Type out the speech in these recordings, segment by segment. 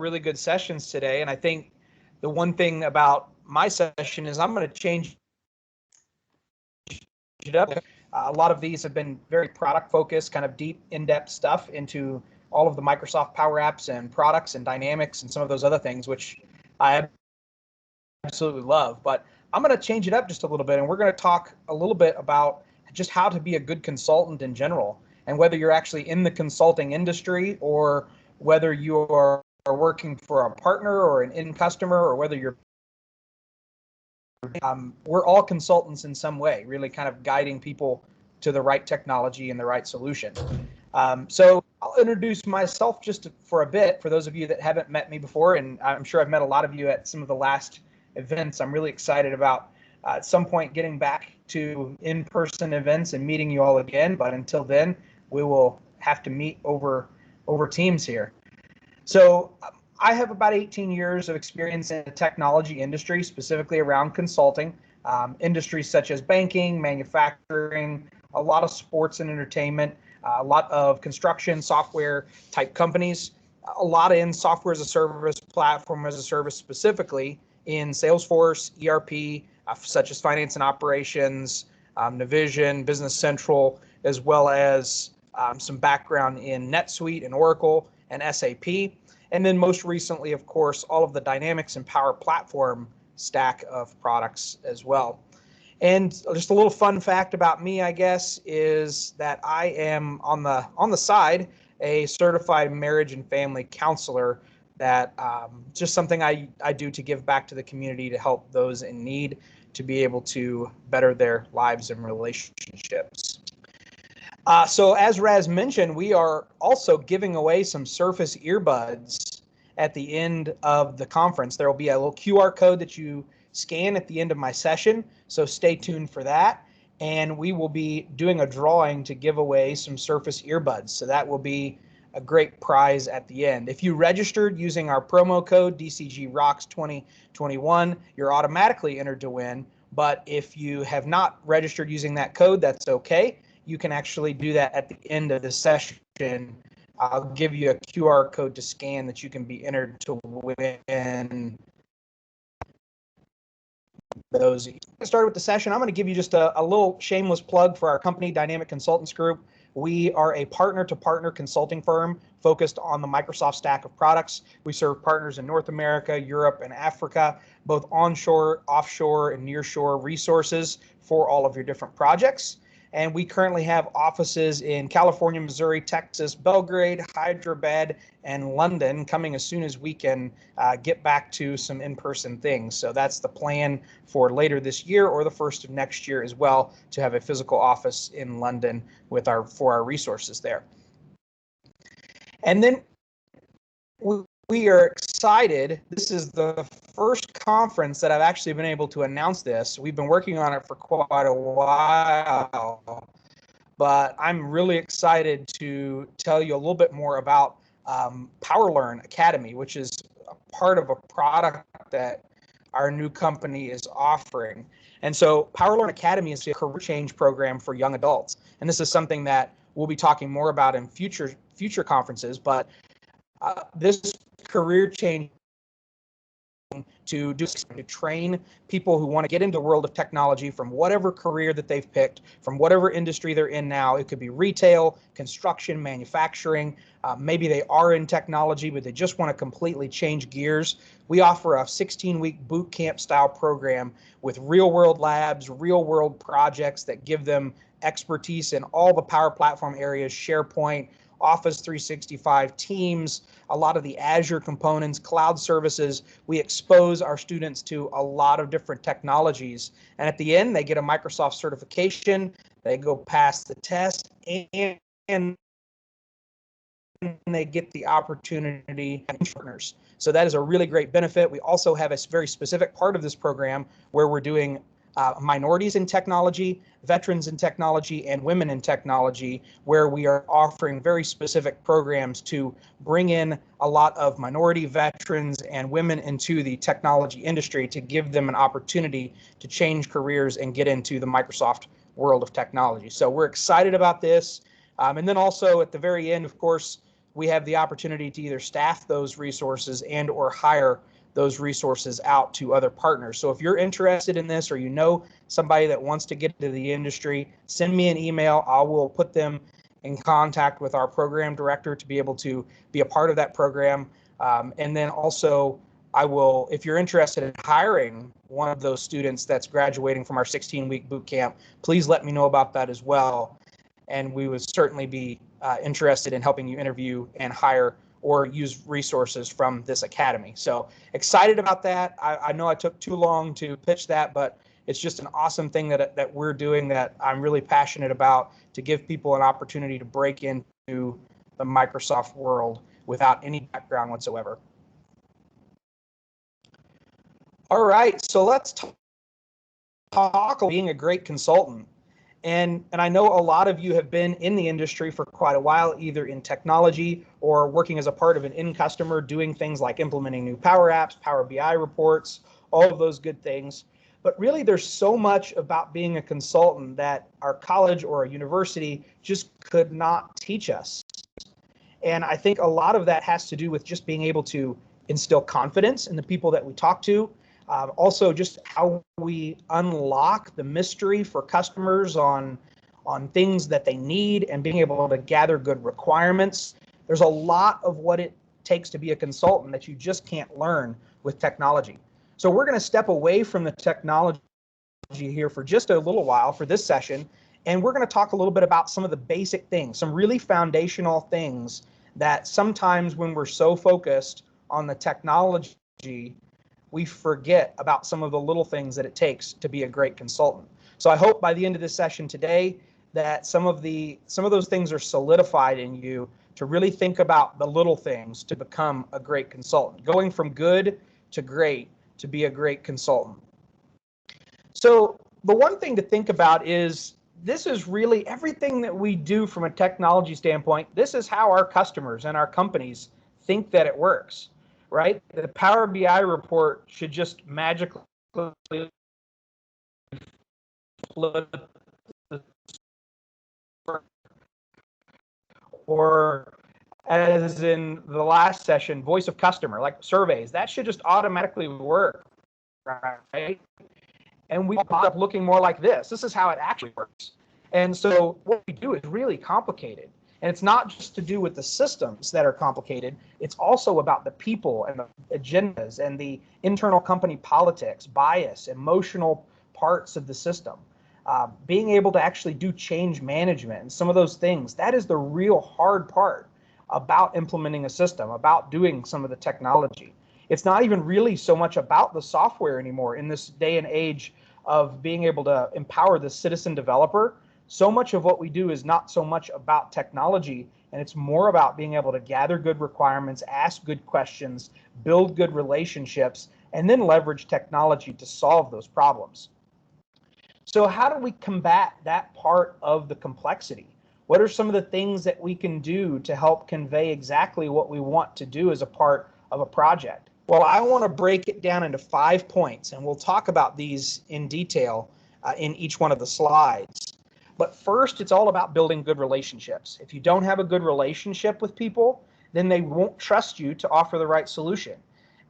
really good sessions today. And I think the one thing about my session is I'm going to change it up. A lot of these have been very product focused, kind of deep, in-depth stuff into all of the Microsoft Power Apps and products and dynamics and some of those other things, which I absolutely love. But I'm going to change it up just a little bit, and we're going to talk a little bit about just how to be a good consultant in general, and whether you're actually in the consulting industry or whether you are working for a partner or an end customer, or whether you're we're all consultants in some way, really kind of guiding people to the right technology and the right solution. So I'll introduce myself just for a bit for those of you that haven't met me before, and I'm sure I've met a lot of you at some of the last events. I'm really excited about at some point getting back to in-person events and meeting you all again, but until then, we will have to meet over Teams here. So I have about 18 years of experience in the technology industry, specifically around consulting, industries such as banking, manufacturing, a lot of sports and entertainment, a lot of construction, software type companies, a lot in software as a service, platform as a service, specifically in Salesforce, ERP, such as finance and operations, Navision, Business Central, as well as some background in NetSuite and Oracle and SAP. And then most recently, of course, all of the Dynamics and Power Platform stack of products as well. And just a little fun fact about me, I guess, is that I am on the side a certified marriage and family counselor. That just something I do to give back to the community to help those in need to be able to better their lives and relationships. So as Raz mentioned, we are also giving away some Surface earbuds at the end of the conference. There will be a little QR code that you scan at the end of my session, so stay tuned for that. And we will be doing a drawing to give away some Surface earbuds. So that will be a great prize at the end. If you registered using our promo code DCGROCKS2021, you're automatically entered to win. But if you have not registered using that code, that's okay. You can actually do that at the end of the session. I'll give you a QR code to scan that you can be entered to win those. To start with the session, I'm going to give you just a little shameless plug for our company, Dynamic Consultants Group. We are a partner-to-partner consulting firm focused on the Microsoft stack of products. We serve partners in North America, Europe, and Africa, both onshore, offshore, and nearshore resources for all of your different projects. And we currently have offices in California, Missouri, Texas, Belgrade, Hyderabad, and London, coming as soon as we can get back to some in-person things. So that's the plan for later this year or the first of next year as well, to have a physical office in London with for our resources there. And then we are excited. This is the first conference that I've actually been able to announce this. We've been working on it for quite a while, but I'm really excited to tell you a little bit more about PowerLearn Academy, which is a part of a product that our new company is offering. And so PowerLearn Academy is a career change program for young adults. And this is something that we'll be talking more about in future conferences, but this career change to train people who want to get into the world of technology from whatever career that they've picked, from whatever industry they're in now. It could be retail, construction, manufacturing. Maybe they are in technology, but they just want to completely change gears. We offer a 16-week boot camp style program with real-world labs, real-world projects that give them expertise in all the Power Platform areas: SharePoint, Office 365, Teams, a lot of the Azure components, cloud services. We expose our students to a lot of different technologies. And at the end, they get a Microsoft certification, they go past the test, and they get the opportunity to partners. So that is a really great benefit. We also have a very specific part of this program where we're doing minorities in technology, veterans in technology, and women in technology, where we are offering very specific programs to bring in a lot of minority, veterans, and women into the technology industry to give them an opportunity to change careers and get into the Microsoft world of technology. So we're excited about this. And then also at the very end, of course, we have the opportunity to either staff those resources and or hire those resources out to other partners. So if you're interested in this, or you know somebody that wants to get into the industry, send me an email. I will put them in contact with our program director to be able to be a part of that program. And then also, I will, if you're interested in hiring one of those students that's graduating from our 16-week boot camp, please let me know about that as well. And we would certainly be interested in helping you interview and hire or use resources from this academy. So excited about that. I know I took too long to pitch that, but it's just an awesome thing that we're doing that I'm really passionate about, to give people an opportunity to break into the Microsoft world without any background whatsoever. All right, so let's talk about being a great consultant. And I know a lot of you have been in the industry for quite a while, either in technology or working as a part of an end customer, doing things like implementing new Power Apps, Power BI reports, all of those good things. But really, there's so much about being a consultant that our college or a university just could not teach us. And I think a lot of that has to do with just being able to instill confidence in the people that we talk to. Also, just how we unlock the mystery for customers on things that they need, and being able to gather good requirements. There's a lot of what it takes to be a consultant that you just can't learn with technology. So we're going to step away from the technology here for just a little while for this session, and we're going to talk a little bit about some of the basic things, some really foundational things that sometimes when we're so focused on the technology, we forget about some of the little things that it takes to be a great consultant. So I hope by the end of this session today that some of those things are solidified in you to really think about the little things to become a great consultant, going from good to great to be a great consultant. So the one thing to think about is, this is really everything that we do from a technology standpoint. This is how our customers and our companies think that it works. Right? The Power BI report should just magically flip, or as in the last session, voice of customer, like surveys, that should just automatically work, right? And we end up looking more like this. This is how it actually works. And so what we do is really complicated. And it's not just to do with the systems that are complicated. It's also about the people and the agendas and the internal company politics, bias, emotional parts of the system. Being able to actually do change management and some of those things, that is the real hard part about implementing a system, about doing some of the technology. It's not even really so much about the software anymore in this day and age of being able to empower the citizen developer. So much of what we do is not so much about technology, and it's more about being able to gather good requirements, ask good questions, build good relationships, and then leverage technology to solve those problems. So how do we combat that part of the complexity? What are some of the things that we can do to help convey exactly what we want to do as a part of a project? Well, I want to break it down into 5 points, and we'll talk about these in detail in each one of the slides. But first, it's all about building good relationships. If you don't have a good relationship with people, then they won't trust you to offer the right solution.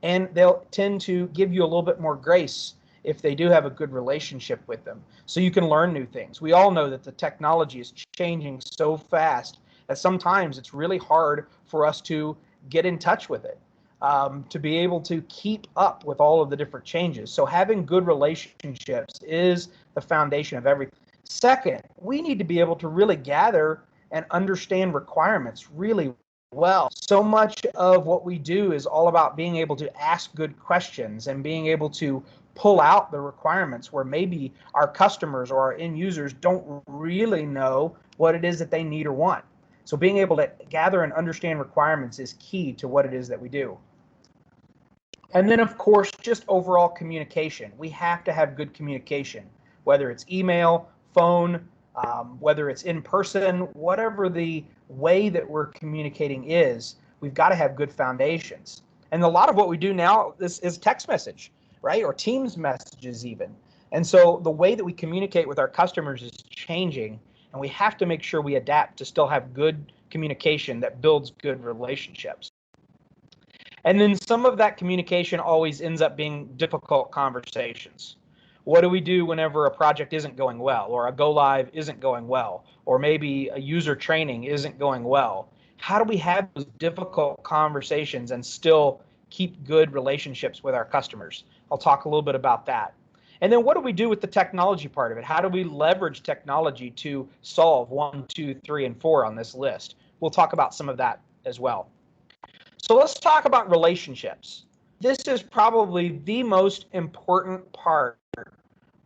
And they'll tend to give you a little bit more grace if they do have a good relationship with them. So you can learn new things. We all know that the technology is changing so fast that sometimes it's really hard for us to get in touch with it, to be able to keep up with all of the different changes. So having good relationships is the foundation of everything. Second, we need to be able to really gather and understand requirements really well. So much of what we do is all about being able to ask good questions and being able to pull out the requirements where maybe our customers or our end users don't really know what it is that they need or want. So being able to gather and understand requirements is key to what it is that we do. And then, of course, just overall communication. We have to have good communication, whether it's email, phone, whether it's in person, whatever the way that we're communicating is, we've got to have good foundations. And a lot of what we do now is text message, right? Or Teams messages even. And so the way that we communicate with our customers is changing, and we have to make sure we adapt to still have good communication that builds good relationships. And then some of that communication always ends up being difficult conversations. What do we do whenever a project isn't going well, or a go live isn't going well, or maybe a user training isn't going well? How do we have those difficult conversations and still keep good relationships with our customers? I'll talk a little bit about that. And then what do we do with the technology part of it? How do we leverage technology to solve 1, 2, 3, and 4 on this list? We'll talk about some of that as well. So let's talk about relationships. This is probably the most important part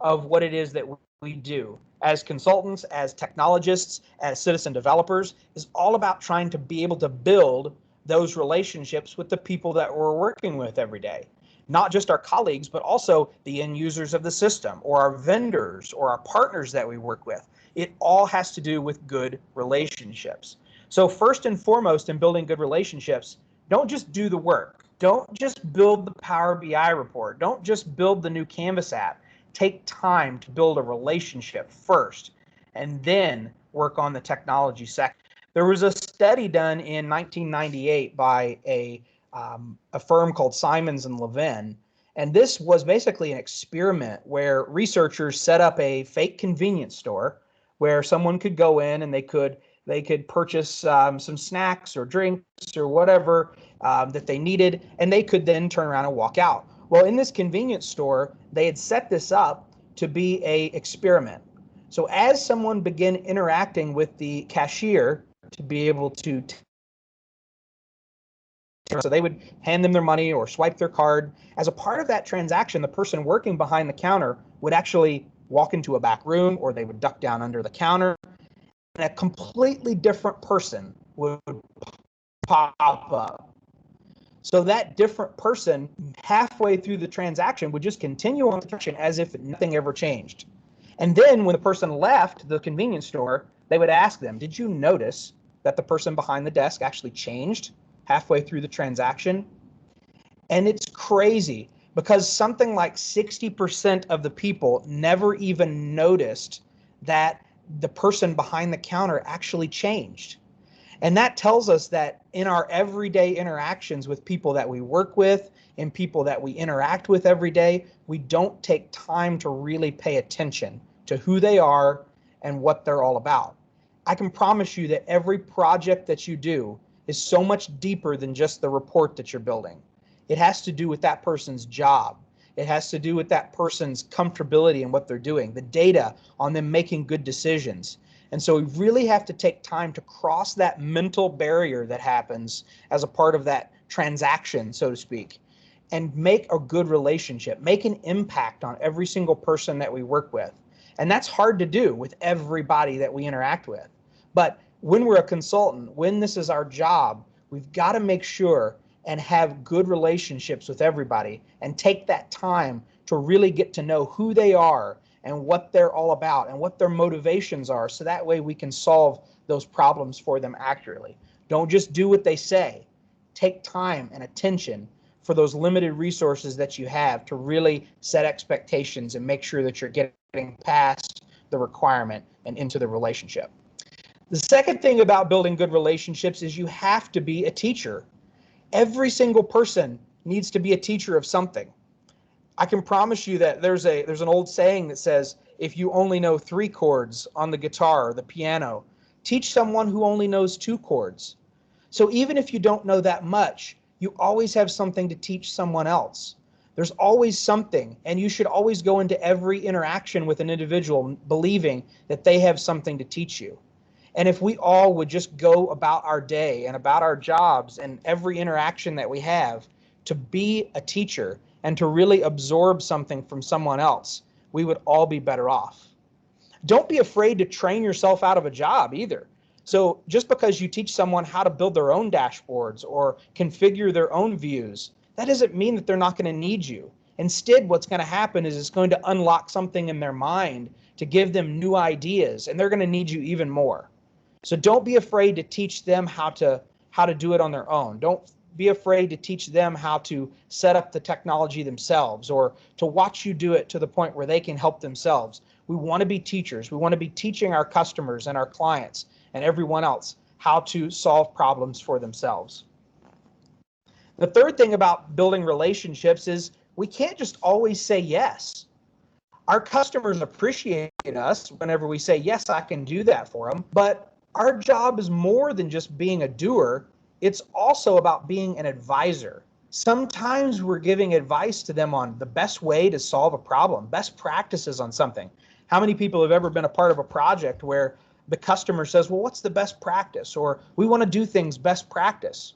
of what it is that we do as consultants, as technologists, as citizen developers, is all about trying to be able to build those relationships with the people that we're working with every day. Not just our colleagues, but also the end users of the system, or our vendors, or our partners that we work with. It all has to do with good relationships. So first and foremost in building good relationships, don't just do the work. Don't just build the Power BI report. Don't just build the new Canvas app. Take time to build a relationship first, and then work on the technology second. There was a study done in 1998 by a firm called Simons and Levin, and this was basically an experiment where researchers set up a fake convenience store where someone could go in and they could purchase some snacks or drinks or whatever that they needed, and they could then turn around and walk out. Well, in this convenience store, they had set this up to be an experiment. So as someone began interacting with the cashier to be able to, so they would hand them their money or swipe their card. As a part of that transaction, the person working behind the counter would actually walk into a back room, or they would duck down under the counter, and a completely different person would pop up. So that different person halfway through the transaction would just continue on the transaction as if nothing ever changed. And then when the person left the convenience store, they would ask them, did you notice that the person behind the desk actually changed halfway through the transaction? And it's crazy because something like 60% of the people never even noticed that the person behind the counter actually changed. And that tells us that in our everyday interactions with people that we work with and people that we interact with every day, we don't take time to really pay attention to who they are and what they're all about. I can promise you that every project that you do is so much deeper than just the report that you're building. It has to do with that person's job. It has to do with that person's comfortability in what they're doing, the data on them making good decisions. And so we really have to take time to cross that mental barrier that happens as a part of that transaction, so to speak, and make a good relationship, make an impact on every single person that we work with. And that's hard to do with everybody that we interact with. But when we're a consultant, when this is our job, we've got to make sure and have good relationships with everybody and take that time to really get to know who they are and what they're all about and what their motivations are, so that way we can solve those problems for them accurately. Don't just do what they say. Take time and attention for those limited resources that you have to really set expectations and make sure that you're getting past the requirement and into the relationship. The second thing about building good relationships is you have to be a teacher. Every single person needs to be a teacher of something. I can promise you that there's an old saying that says, if you only know 3 chords on the guitar or the piano, teach someone who only knows 2 chords. So even if you don't know that much, you always have something to teach someone else. There's always something, and you should always go into every interaction with an individual believing that they have something to teach you. And if we all would just go about our day and about our jobs and every interaction that we have to be a teacher and to really absorb something from someone else, we would all be better off. Don't be afraid to train yourself out of a job either. So just because you teach someone how to build their own dashboards or configure their own views, that doesn't mean that they're not going to need you. Instead, what's going to happen is it's going to unlock something in their mind to give them new ideas, and they're going to need you even more. So don't be afraid to teach them how to do it on their own. Don't be afraid to teach them how to set up the technology themselves or to watch you do it to the point where they can help themselves. We want to be teachers. We want to be teaching our customers and our clients and everyone else how to solve problems for themselves. The third thing about building relationships is we can't just always say yes. Our customers appreciate us whenever we say, yes, I can do that for them. But our job is more than just being a doer. It's also about being an advisor. Sometimes we're giving advice to them on the best way to solve a problem, best practices on something. How many people have ever been a part of a project where the customer says, well, what's the best practice? Or we want to do things best practice.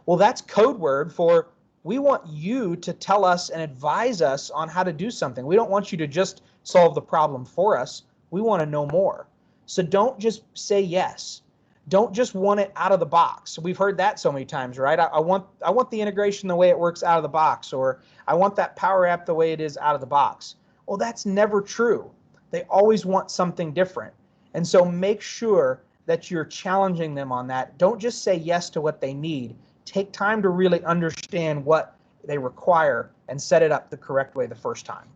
Well, that's code word for we want you to tell us and advise us on how to do something. We don't want you to just solve the problem for us. We want to know more. So don't just say yes. Don't just want it out of the box. We've heard that so many times, right? I want the integration the way it works out of the box, or I want that Power App the way it is out of the box. Well, that's never true. They always want something different. And so make sure that you're challenging them on that. Don't just say yes to what they need. Take time to really understand what they require and set it up the correct way the first time.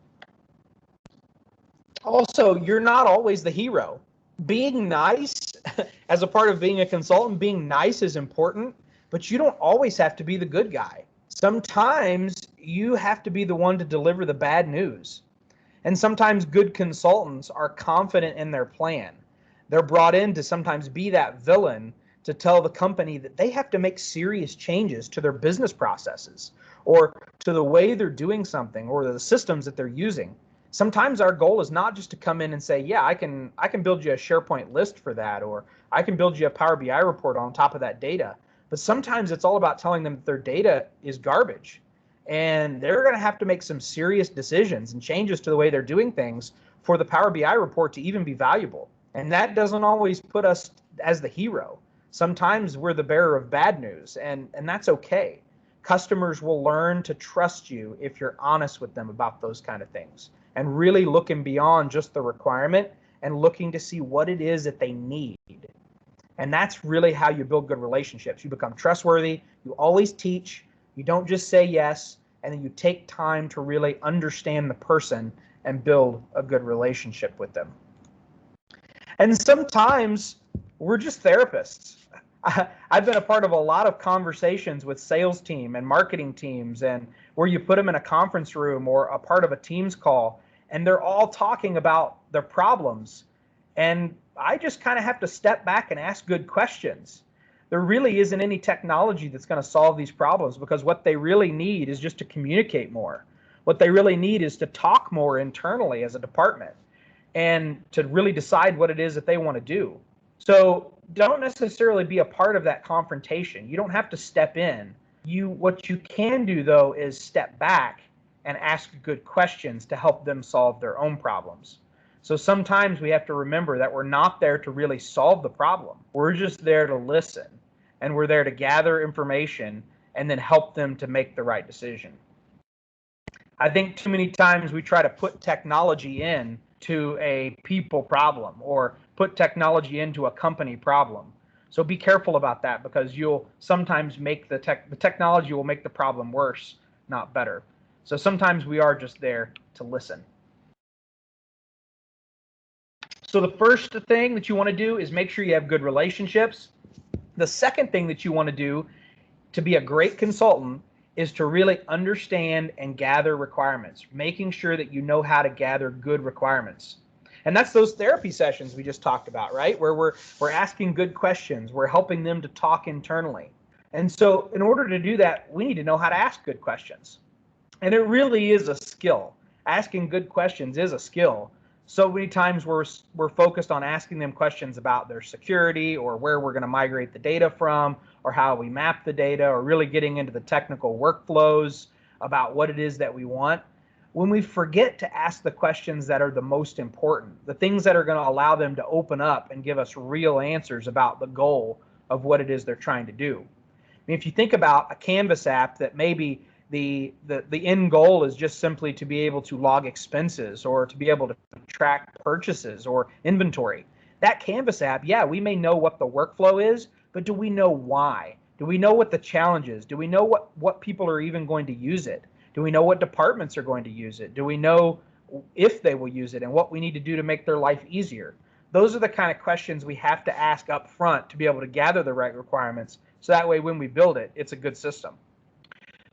Also, you're not always the hero. Being nice, as a part of being a consultant, being nice is important, but you don't always have to be the good guy. Sometimes you have to be the one to deliver the bad news. And sometimes good consultants are confident in their plan. They're brought in to sometimes be that villain to tell the company that they have to make serious changes to their business processes or to the way they're doing something or the systems that they're using. Sometimes our goal is not just to come in and say, yeah, I can build you a SharePoint list for that, or I can build you a Power BI report on top of that data. But sometimes it's all about telling them that their data is garbage and they're going to have to make some serious decisions and changes to the way they're doing things for the Power BI report to even be valuable. And that doesn't always put us as the hero. Sometimes we're the bearer of bad news, and that's okay. Customers will learn to trust you if you're honest with them about those kind of things and really looking beyond just the requirement and looking to see what it is that they need. And that's really how you build good relationships. You become trustworthy, you always teach, you don't just say yes, and then you take time to really understand the person and build a good relationship with them. And sometimes we're just therapists. I've been a part of a lot of conversations with sales team and marketing teams, and where you put them in a conference room or a part of a Teams call, and they're all talking about their problems. And I just kind of have to step back and ask good questions. There really isn't any technology that's going to solve these problems, because what they really need is just to communicate more. What they really need is to talk more internally as a department and to really decide what it is that they want to do. So don't necessarily be a part of that confrontation. You don't have to step in. What you can do, though, is step back and ask good questions to help them solve their own problems. So sometimes we have to remember that we're not there to really solve the problem. We're just there to listen, and we're there to gather information and then help them to make the right decision. I think too many times we try to put technology in to a people problem or put technology into a company problem. So be careful about that, because you'll sometimes make the technology will make the problem worse, not better. So sometimes we are just there to listen. So the first thing that you want to do is make sure you have good relationships. The second thing that you want to do to be a great consultant is to really understand and gather requirements, making sure that you know how to gather good requirements. And that's those therapy sessions we just talked about, right? Where we're asking good questions, we're helping them to talk internally. And so in order to do that, we need to know how to ask good questions. And it really is a skill. Asking good questions is a skill. So many times we're focused on asking them questions about their security or where we're going to migrate the data from or how we map the data, or really getting into the technical workflows about what it is that we want, when we forget to ask the questions that are the most important, the things that are going to allow them to open up and give us real answers about the goal of what it is they're trying to do. I mean, if you think about a Canvas app that maybe the end goal is just simply to be able to log expenses or to be able to track purchases or inventory. That Canvas app, yeah, we may know what the workflow is, but do we know why? Do we know what the challenge is? Do we know what people are even going to use it? Do we know what departments are going to use it? Do we know if they will use it and what we need to do to make their life easier? those are the kind of questions we have to ask up front to be able to gather the right requirements. So that way, when we build it, it's a good system.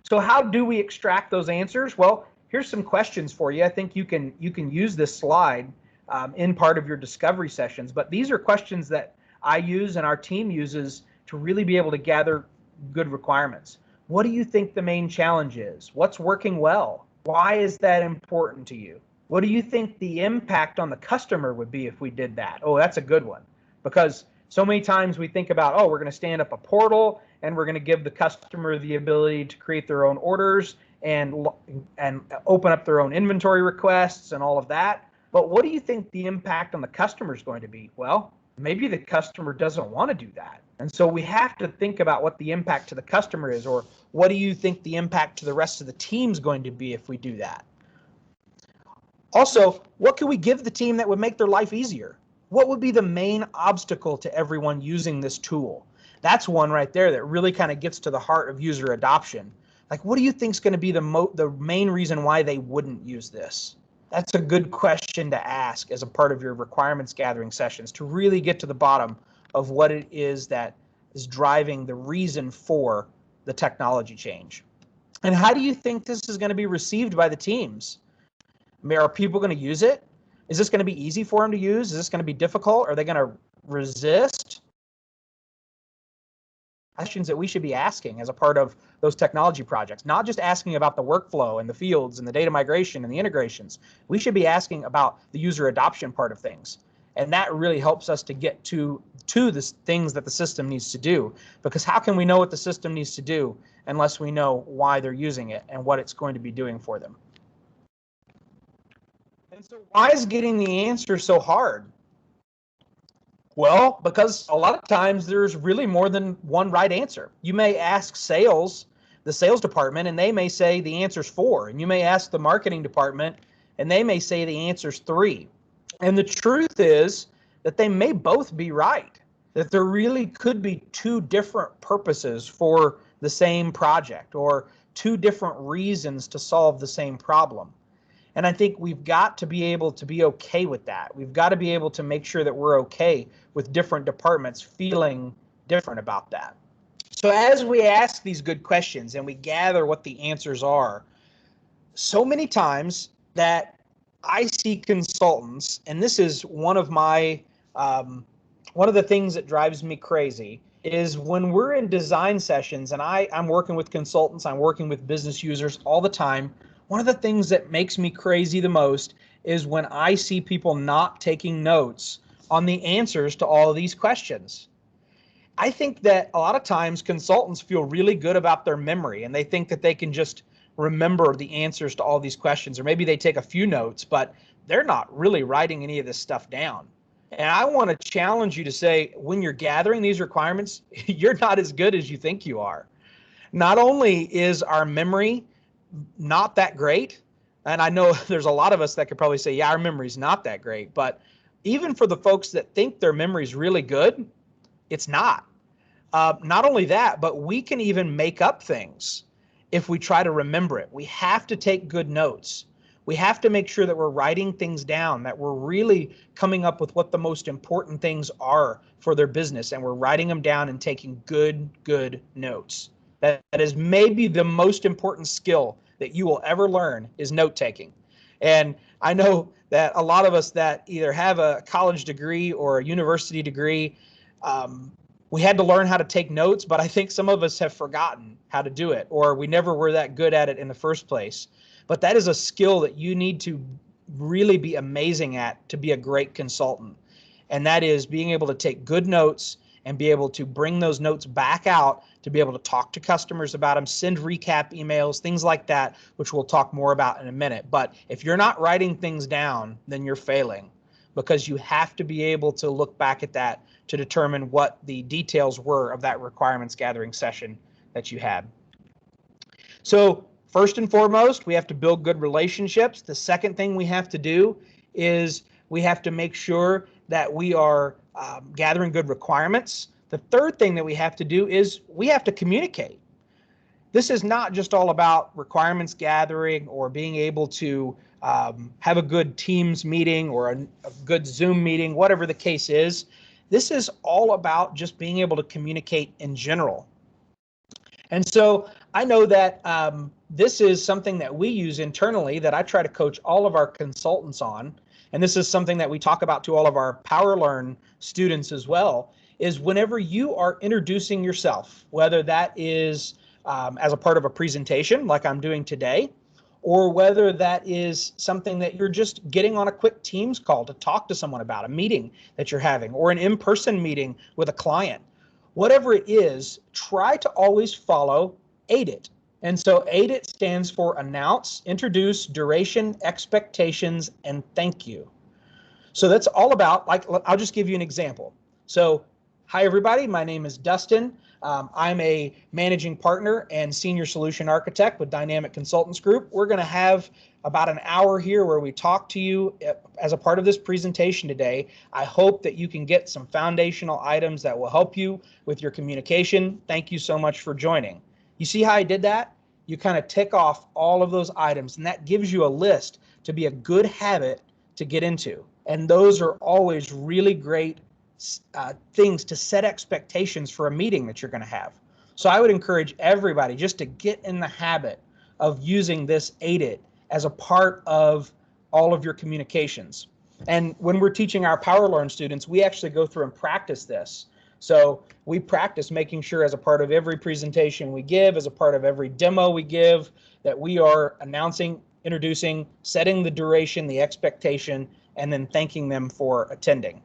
So how do we extract those answers? Well, here's some questions for you. I think you can use this slide in part of your discovery sessions, but these are questions that I use and our team uses to really be able to gather good requirements. What do you think the main challenge is? What's working well? Why is that important to you? What do you think the impact on the customer would be if we did that? Oh, that's a good one, because so many times we think about, oh, we're going to stand up a portal and we're going to give the customer the ability to create their own orders and open up their own inventory requests and all of that. But what do you think the impact on the customer is going to be? Well, maybe the customer doesn't want to do that. And so we have to think about what the impact to the customer is, or what do you think the impact to the rest of the team is going to be if we do that? Also, what can we give the team that would make their life easier? What would be the main obstacle to everyone using this tool? That's one right there that really kind of gets to the heart of user adoption. Like, what do you think is going to be the main reason why they wouldn't use this? That's a good question to ask as a part of your requirements gathering sessions, to really get to the bottom of what it is that is driving the reason for the technology change. And how do you think this is going to be received by the teams? I mean, are people going to use it? Is this going to be easy for them to use? Is this going to be difficult? Are they going to resist? Questions that we should be asking as a part of those technology projects, not just asking about the workflow and the fields and the data migration and the integrations. We should be asking about the user adoption part of things. And that really helps us to get to the things that the system needs to do. Because how can we know what the system needs to do unless we know why they're using it and what it's going to be doing for them? And so why is getting the answer so hard? Well, because a lot of times there's really more than one right answer. You may ask the sales department, and they may say the answer's 4. And you may ask the marketing department, and they may say the answer's 3. And the truth is that they may both be right, that there really could be 2 different purposes for the same project, or 2 different reasons to solve the same problem. And I think we've got to be able to be okay with that. We've got to be able to make sure that we're okay with different departments feeling different about that. So as we ask these good questions and we gather what the answers are, so many times that I see consultants, and this is one of the things that drives me crazy, is when we're in design sessions and I'm working with consultants, I'm working with business users all the time. One of the things that makes me crazy the most is when I see people not taking notes on the answers to all of these questions. I think that a lot of times consultants feel really good about their memory, and they think that they can just remember the answers to all these questions, or maybe they take a few notes, but they're not really writing any of this stuff down. And I want to challenge you to say, when you're gathering these requirements, you're not as good as you think you are. Not only is our memory not that great, and I know there's a lot of us that could probably say, yeah, our memory's not that great, but even for the folks that think their memory's really good, it's not. Not only that, but we can even make up things if we try to remember it. We have to take good notes. We have to make sure that we're writing things down, that we're really coming up with what the most important things are for their business, and we're writing them down and taking good notes. That is maybe the most important skill that you will ever learn, is note taking. And I know that a lot of us that either have a college degree or a university degree, we had to learn how to take notes, but I think some of us have forgotten how to do it, or we never were that good at it in the first place. But that is a skill that you need to really be amazing at to be a great consultant. And that is being able to take good notes and be able to bring those notes back out to be able to talk to customers about them, send recap emails, things like that, which we'll talk more about in a minute. But if you're not writing things down, then you're failing, because you have to be able to look back at that to determine what the details were of that requirements gathering session that you had. So first and foremost, we have to build good relationships. The second thing we have to do is we have to make sure that we are gathering good requirements. The third thing that we have to do is we have to communicate. This is not just all about requirements gathering or being able to have a good Teams meeting or a good Zoom meeting, whatever the case is. This is all about just being able to communicate in general. And so I know that this is something that we use internally that I try to coach all of our consultants on. And this is something that we talk about to all of our PowerLearn students as well, is whenever you are introducing yourself, whether that is as a part of a presentation like I'm doing today, or whether that is something that you're just getting on a quick Teams call to talk to someone about, a meeting that you're having, or an in-person meeting with a client. Whatever it is, try to always follow AIDIT. And so AIDIT stands for announce, introduce, duration, expectations, and thank you. So that's all about, like, I'll just give you an example. So, hi everybody, my name is Dustin. I'm a managing partner and senior solution architect with Dynamic Consultants Group. We're going to have about an hour here where we talk to you as a part of this presentation today. I hope that you can get some foundational items that will help you with your communication. Thank you so much for joining. You see how I did that? You kind of tick off all of those items, and that gives you a list to be a good habit to get into. And those are always really great things to set expectations for a meeting that you're going to have. So I would encourage everybody just to get in the habit of using this AIDIT as a part of all of your communications. And when we're teaching our PowerLearn students, we actually go through and practice this. So we practice making sure as a part of every presentation we give, as a part of every demo we give, that we are announcing, introducing, setting the duration, the expectation, and then thanking them for attending.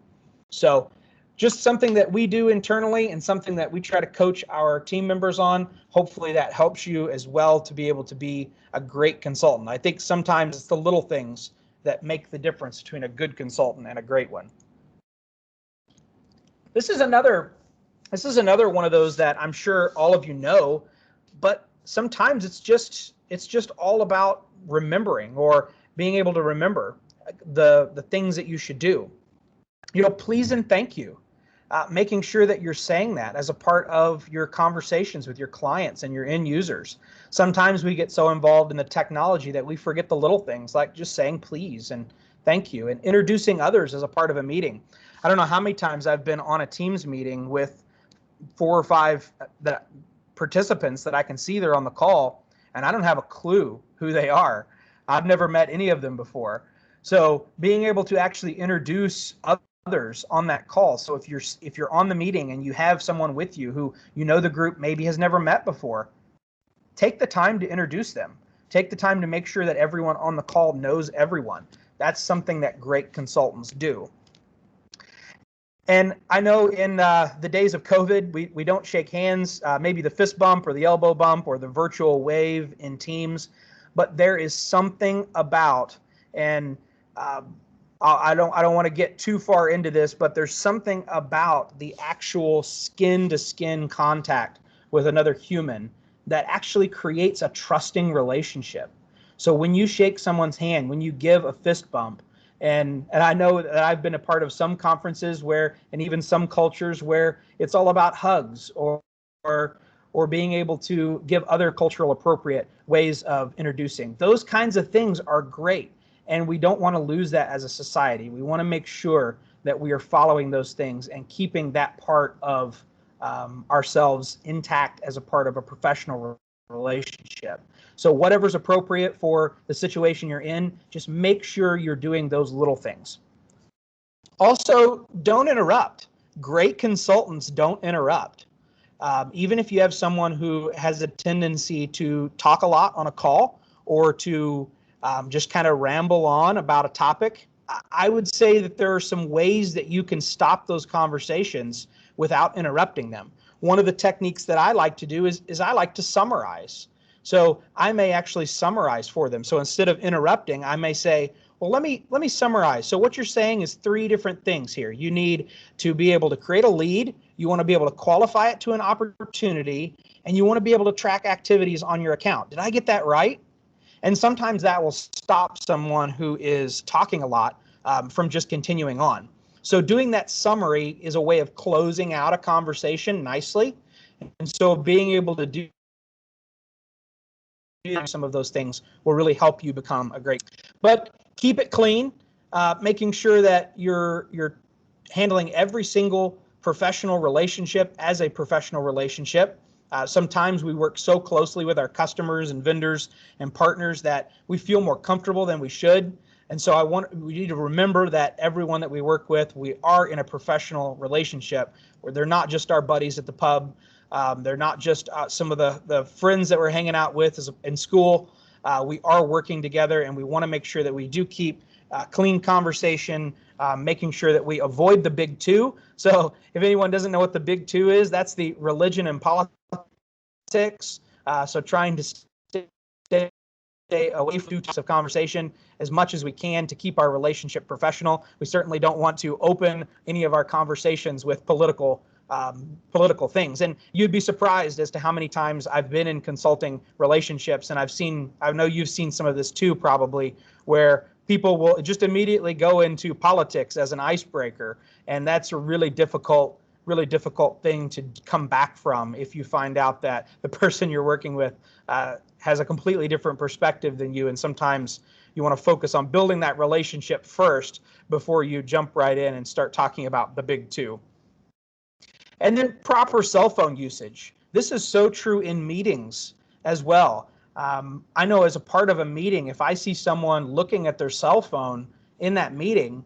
So just something that we do internally and something that we try to coach our team members on. Hopefully that helps you as well to be able to be a great consultant. I think sometimes it's the little things that make the difference between a good consultant and a great one. This is another one of those that I'm sure all of you know, but sometimes it's just all about remembering or being able to remember the things that you should do. You know, please and thank you. Making sure that you're saying that as a part of your conversations with your clients and your end users. Sometimes we get so involved in the technology that we forget the little things, like just saying please and thank you and introducing others as a part of a meeting. I don't know how many times I've been on a Teams meeting with 4 or 5 participants that I can see they're on the call, and I don't have a clue who they are. I've never met any of them before. So being able to actually introduce others on that call. So if you're on the meeting and you have someone with you who you know the group maybe has never met before, take the time to introduce them. Take the time to make sure that everyone on the call knows everyone. That's something that great consultants do. And I know in the days of COVID, we don't shake hands, maybe the fist bump or the elbow bump or the virtual wave in Teams, but there is something about, and I don't want to get too far into this, but there's something about the actual skin-to-skin contact with another human that actually creates a trusting relationship. So when you shake someone's hand, when you give a fist bump, and I know that I've been a part of some conferences where, and even some cultures where it's all about hugs or being able to give other cultural appropriate ways of introducing. Those kinds of things are great. And we don't want to lose that as a society. We want to make sure that we are following those things and keeping that part of ourselves intact as a part of a professional relationship. So whatever's appropriate for the situation you're in, just make sure you're doing those little things. Also, don't interrupt. Great consultants don't interrupt. Even if you have someone who has a tendency to talk a lot on a call or to just kind of ramble on about a topic, I would say that there are some ways that you can stop those conversations without interrupting them. One of the techniques that I like to do is I like to summarize. So I may actually summarize for them. So instead of interrupting, I may say, well, let me summarize. So what you're saying is 3 different things here. You need to be able to create a lead. You want to be able to qualify it to an opportunity, and you want to be able to track activities on your account. Did I get that right? And sometimes that will stop someone who is talking a lot from just continuing on. So doing that summary is a way of closing out a conversation nicely. And so being able to do some of those things will really help you become a great. But keep it clean, making sure that you're handling every single professional relationship as a professional relationship. Sometimes we work so closely with our customers and vendors and partners that we feel more comfortable than we should. And so we need to remember that everyone that we work with, we are in a professional relationship where they're not just our buddies at the pub. They're not just some of the friends that we're hanging out with in school. We are working together, and we want to make sure that we do keep clean conversation, making sure that we avoid the big two. So if anyone doesn't know what the big two is, that's the religion and politics. So trying to stay away from types of conversation as much as we can to keep our relationship professional. We certainly don't want to open any of our conversations with political things. And you'd be surprised as to how many times I've been in consulting relationships, and I know you've seen some of this too, probably, where people will just immediately go into politics as an icebreaker. And that's a really difficult thing to come back from if you find out that the person you're working with has a completely different perspective than you. And sometimes you want to focus on building that relationship first before you jump right in and start talking about the big two. And then proper cell phone usage. This is so true in meetings as well. I know as a part of a meeting, if I see someone looking at their cell phone in that meeting,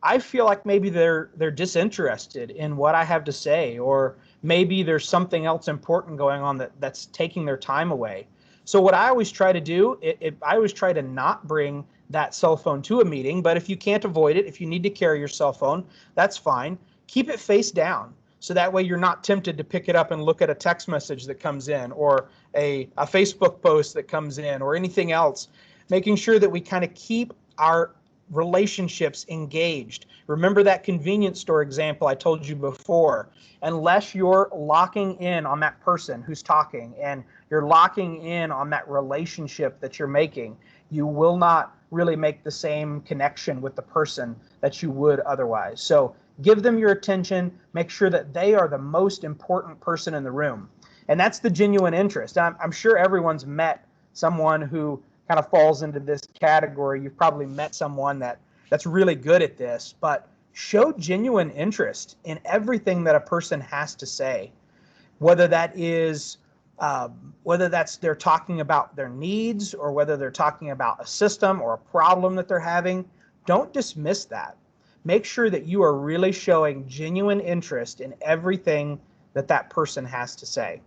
I feel like maybe they're disinterested in what I have to say, or maybe there's something else important going on that's taking their time away. So what I always try to do, I always try to not bring that cell phone to a meeting, but if you can't avoid it, if you need to carry your cell phone, that's fine. Keep it face down. So that way you're not tempted to pick it up and look at a text message that comes in, or a Facebook post that comes in, or anything else, making sure that we kind of keep our relationships engaged. Remember that convenience store example I told you before. Unless you're locking in on that person who's talking and you're locking in on that relationship that you're making, you will not really make the same connection with the person that you would otherwise. So give them your attention, make sure that they are the most important person in the room. And that's the genuine interest. I'm sure everyone's met someone who kind of falls into this category. You've probably met someone that's really good at this, but show genuine interest in everything that a person has to say, whether that's they're talking about their needs, or whether they're talking about a system or a problem that they're having. Don't dismiss that. Make sure that you are really showing genuine interest in everything that person has to say.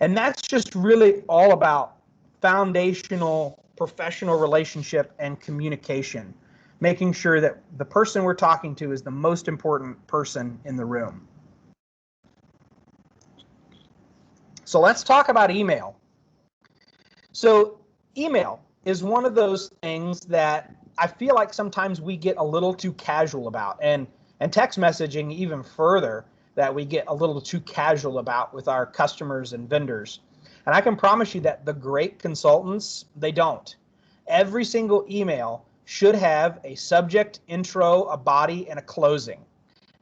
And that's just really all about foundational professional relationship and communication, making sure that the person we're talking to is the most important person in the room. So let's talk about email. So email is one of those things that I feel like sometimes we get a little too casual about, and text messaging even further, that we get a little too casual about with our customers and vendors. And I can promise you that the great consultants, they don't. Every single email should have a subject, intro, a body, and a closing.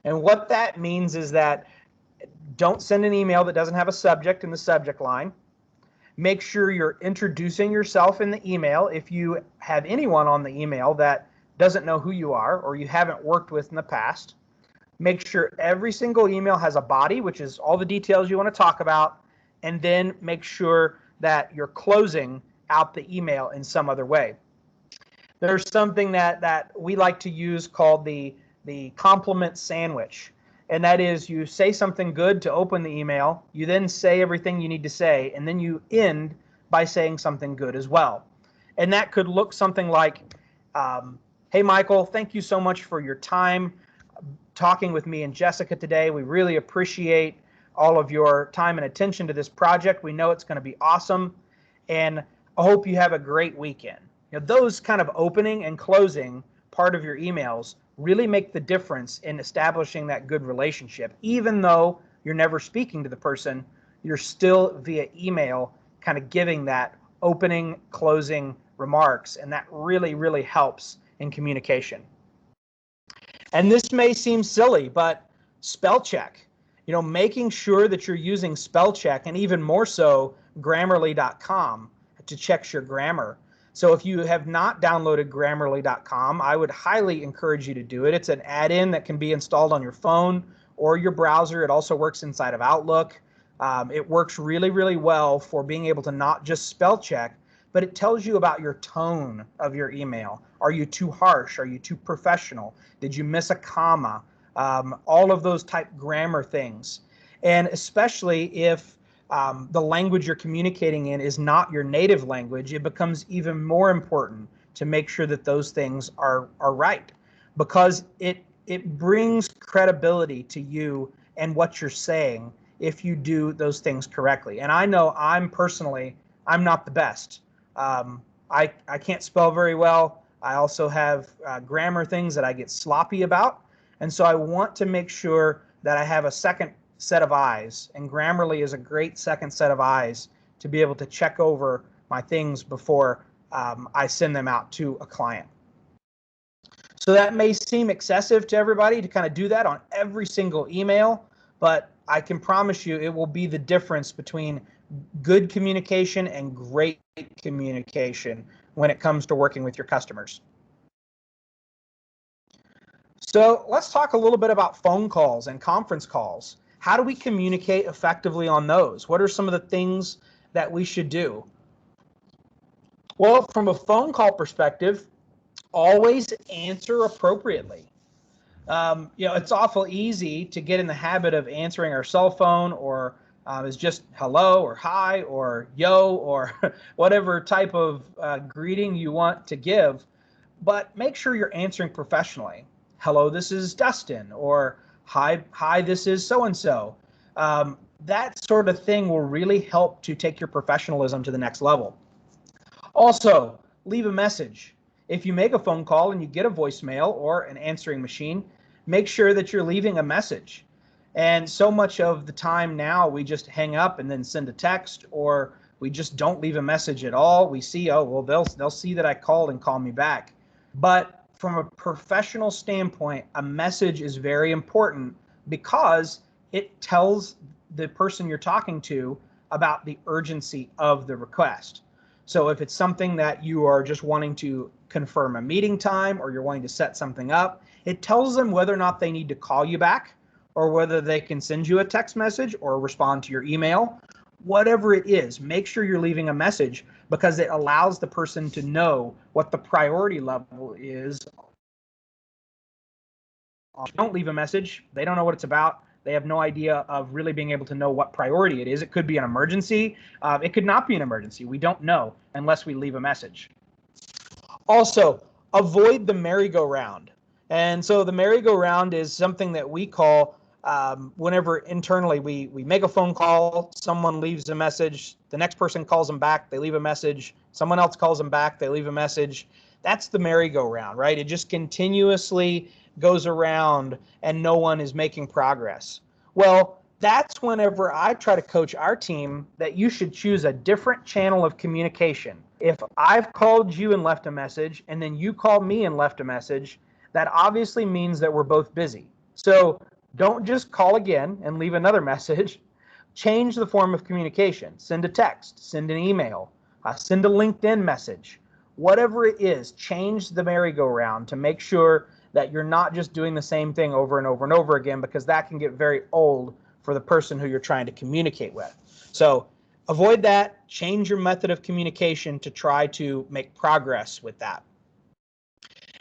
And what that means is that don't send an email that doesn't have a subject in the subject line. Make sure you're introducing yourself in the email. If you have anyone on the email that doesn't know who you are or you haven't worked with in the past, make sure every single email has a body, which is all the details you want to talk about, and then make sure that you're closing out the email in some other way. There's something that we like to use called the compliment sandwich. And that is, you say something good to open the email, you then say everything you need to say, and then you end by saying something good as well. And that could look something like, hey, Michael, thank you so much for your time talking with me and Jessica today. We really appreciate all of your time and attention to this project. We know it's going to be awesome, and I hope you have a great weekend. You know, those kind of opening and closing part of your emails really make the difference in establishing that good relationship. Even though you're never speaking to the person, you're still via email kind of giving that opening, closing remarks, and that really, really helps in communication. And this may seem silly, but spell check. You know, making sure that you're using spell check, and even more so Grammarly.com to check your grammar. So if you have not downloaded Grammarly.com, I would highly encourage you to do it. It's an add-in that can be installed on your phone or your browser. It also works inside of Outlook. It works really, really well for being able to not just spell check, but it tells you about your tone of your email. Are you too harsh? Are you too professional? Did you miss a comma? All of those type grammar things. And especially if the language you're communicating in is not your native language, it becomes even more important to make sure that those things are right, because it brings credibility to you and what you're saying if you do those things correctly. And I know I'm not the best. I can't spell very well. I also have grammar things that I get sloppy about. And so I want to make sure that I have a second set of eyes, and Grammarly is a great second set of eyes to be able to check over my things before I send them out to a client. So that may seem excessive to everybody to kind of do that on every single email, but I can promise you it will be the difference between good communication and great communication when it comes to working with your customers. So let's talk a little bit about phone calls and conference calls. How do we communicate effectively on those? What are some of the things that we should do? Well, from a phone call perspective, always answer appropriately. It's awful easy to get in the habit of answering our cell phone, or is just hello or hi or yo or whatever type of greeting you want to give. But make sure you're answering professionally. Hello, this is Dustin, or hi, this is so-and-so. That sort of thing will really help to take your professionalism to the next level. Also, leave a message. If you make a phone call and you get a voicemail or an answering machine, make sure that you're leaving a message. And so much of the time now, we just hang up and then send a text, or we just don't leave a message at all. We see, oh, well, they'll see that I called and call me back. But from a professional standpoint, a message is very important because it tells the person you're talking to about the urgency of the request. So if it's something that you are just wanting to confirm a meeting time, or you're wanting to set something up, it tells them whether or not they need to call you back, or whether they can send you a text message or respond to your email. Whatever it is, make sure you're leaving a message, because it allows the person to know what the priority level is. If you don't leave a message, they don't know what it's about. They have no idea of really being able to know what priority it is. It could be an emergency. It could not be an emergency. We don't know unless we leave a message. Also, avoid the merry-go-round. And so the merry-go-round is something that we call whenever internally we make a phone call, someone leaves a message, the next person calls them back, they leave a message, someone else calls them back, they leave a message. That's the merry-go-round, right? It just continuously goes around and no one is making progress. Well, that's whenever I try to coach our team that you should choose a different channel of communication. If I've called you and left a message, and then you called me and left a message, that obviously means that we're both busy. So don't just call again and leave another message. Change the form of communication. Send a text, send an email, send a LinkedIn message. Whatever it is, change the merry-go-round to make sure that you're not just doing the same thing over and over and over again, because that can get very old for the person who you're trying to communicate with. So avoid that. Change your method of communication to try to make progress with that.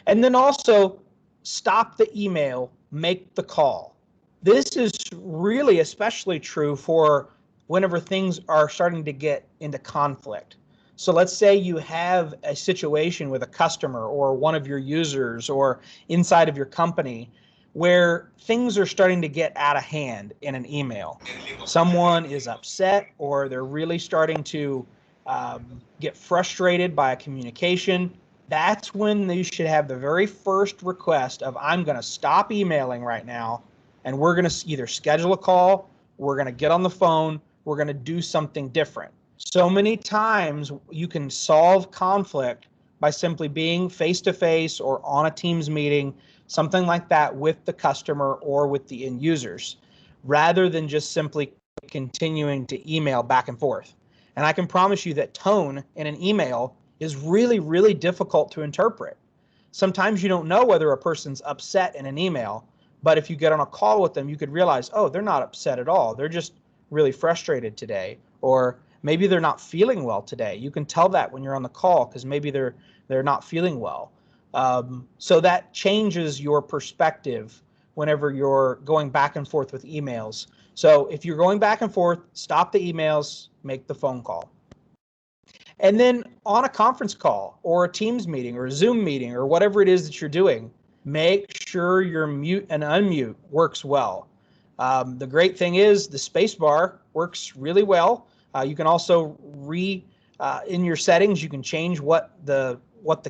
And then also stop the email, make the call. This is really especially true for whenever things are starting to get into conflict. So let's say you have a situation with a customer or one of your users or inside of your company where things are starting to get out of hand in an email. Someone is upset, or they're really starting to get frustrated by a communication. That's when you should have the very first request of, I'm going to stop emailing right now, and we're going to either schedule a call, we're going to get on the phone, we're going to do something different. So many times you can solve conflict by simply being face-to-face or on a Teams meeting, something like that, with the customer or with the end users, rather than just simply continuing to email back and forth. And I can promise you that tone in an email is really, really difficult to interpret. Sometimes you don't know whether a person's upset in an email, but if you get on a call with them, you could realize, oh, they're not upset at all. They're just really frustrated today, or maybe they're not feeling well today. You can tell that when you're on the call because maybe they're not feeling well. So that changes your perspective whenever you're going back and forth with emails. So if you're going back and forth, stop the emails, make the phone call. And then on a conference call or a Teams meeting or a Zoom meeting or whatever it is that you're doing, make sure your mute and unmute works well. The great thing is the space bar works really well. You can also in your settings, you can change what the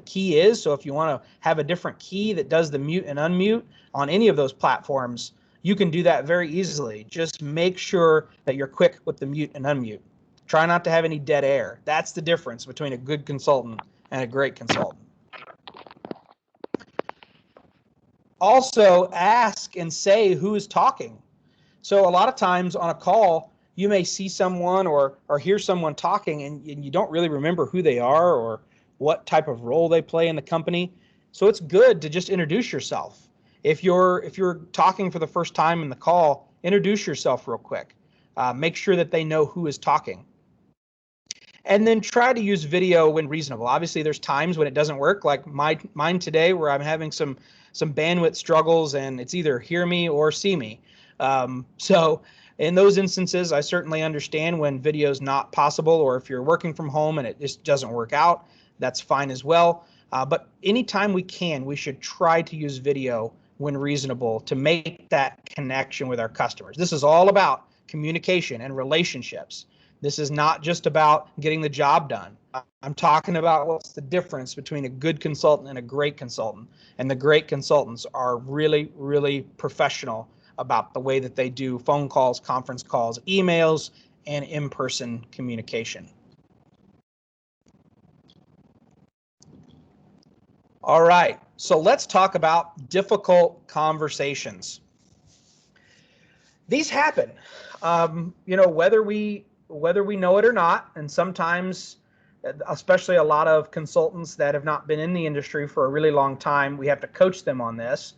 key is. So if you want to have a different key that does the mute and unmute on any of those platforms, you can do that very easily. Just make sure that you're quick with the mute and unmute. Try not to have any dead air. That's the difference between a good consultant and a great consultant. Also, ask and say who is talking. So a lot of times on a call, you may see someone or hear someone talking and you don't really remember who they are or what type of role they play in the company. So it's good to just introduce yourself. If you're talking for the first time in the call, introduce yourself real quick. Make sure that they know who is talking. And then try to use video when reasonable. Obviously, there's times when it doesn't work, like mine today, where I'm having some bandwidth struggles, and it's either hear me or see me. So in those instances, I certainly understand when video is not possible, or if you're working from home and it just doesn't work out, that's fine as well. But anytime we can, we should try to use video when reasonable to make that connection with our customers. This is all about communication and relationships. This is not just about getting the job done. I'm talking about what's the difference between a good consultant and a great consultant. And the great consultants are really, really professional about the way that they do phone calls, conference calls, emails, and in-person communication. All right, so let's talk about difficult conversations. These happen, whether we know it or not, and sometimes, especially a lot of consultants that have not been in the industry for a really long time, we have to coach them on this.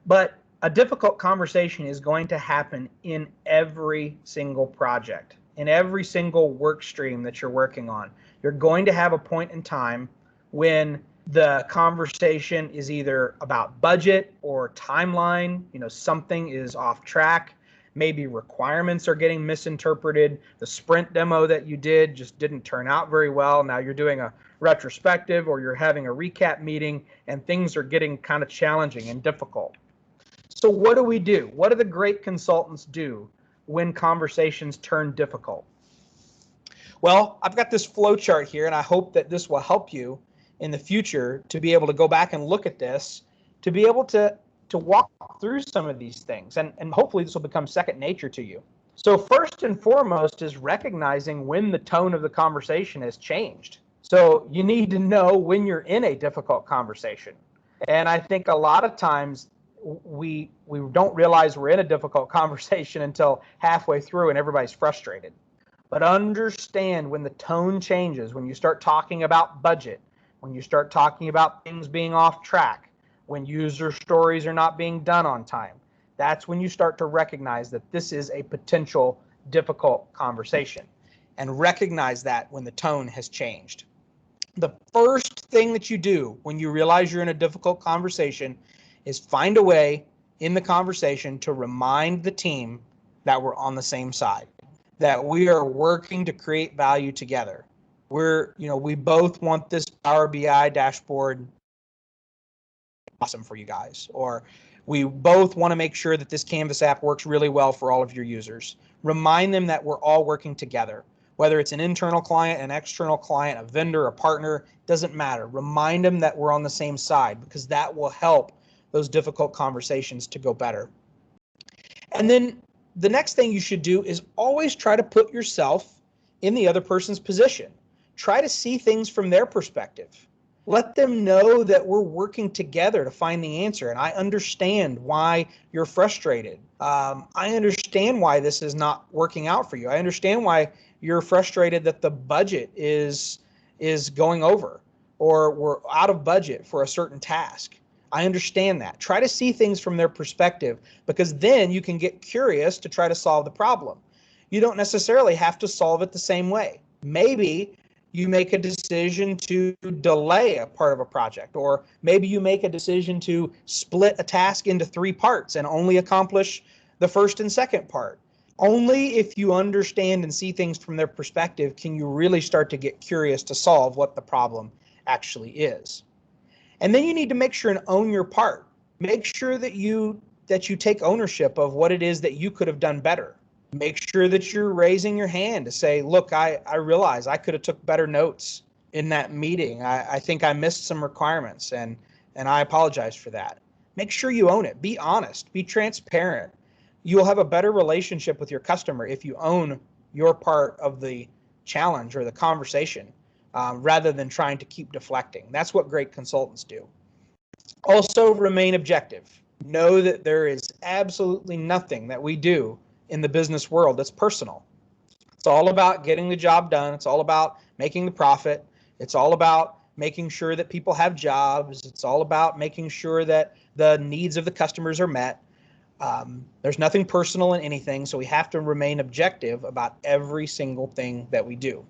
But a difficult conversation is going to happen in every single project, in every single work stream that you're working on. You're going to have a point in time when the conversation is either about budget or timeline, something is off track. Maybe requirements are getting misinterpreted. The sprint demo that you did just didn't turn out very well. Now you're doing a retrospective or you're having a recap meeting and things are getting kind of challenging and difficult. So what do we do? What do the great consultants do when conversations turn difficult? Well, I've got this flow chart here, and I hope that this will help you in the future to be able to go back and look at this, to be able to walk through some of these things, and hopefully this will become second nature to you. So first and foremost is recognizing when the tone of the conversation has changed. So you need to know when you're in a difficult conversation. And I think a lot of times we don't realize we're in a difficult conversation until halfway through and everybody's frustrated. But understand when the tone changes, when you start talking about budget, when you start talking about things being off track, when user stories are not being done on time, that's when you start to recognize that this is a potential difficult conversation, and recognize that when the tone has changed. The first thing that you do when you realize you're in a difficult conversation is find a way in the conversation to remind the team that we're on the same side, that we are working to create value together. We both want this Power BI dashboard awesome for you guys, or we both want to make sure that this Canvas app works really well for all of your users. Remind them that we're all working together, whether it's an internal client, an external client, a vendor, a partner, doesn't matter. Remind them that we're on the same side, because that will help those difficult conversations to go better. And then the next thing you should do is always try to put yourself in the other person's position. Try to see things from their perspective. Let them know that we're working together to find the answer. And I understand why you're frustrated. I understand why this is not working out for you. I understand why you're frustrated that the budget is going over, or we're out of budget for a certain task. I understand that. Try to see things from their perspective, because then you can get curious to try to solve the problem. You don't necessarily have to solve it the same way. Maybe you make a decision to delay a part of a project, or maybe you make a decision to split a task into 3 parts and only accomplish the first and second part. Only if you understand and see things from their perspective can you really start to get curious to solve what the problem actually is. And then you need to make sure and own your part. Make sure that you take ownership of what it is that you could have done better. Make sure that you're raising your hand to say, look, I realize I could have took better notes in that meeting. I think I missed some requirements, and I apologize for that. Make sure you own it. Be honest. Be transparent. You'll have a better relationship with your customer if you own your part of the challenge or the conversation, rather than trying to keep deflecting. That's what great consultants do. Also, remain objective. Know that there is absolutely nothing that we do in the business world that's personal. It's all about getting the job done. It's all about making the profit. It's all about making sure that people have jobs. It's all about making sure that the needs of the customers are met. There's nothing personal in anything, so we have to remain objective about every single thing that we do.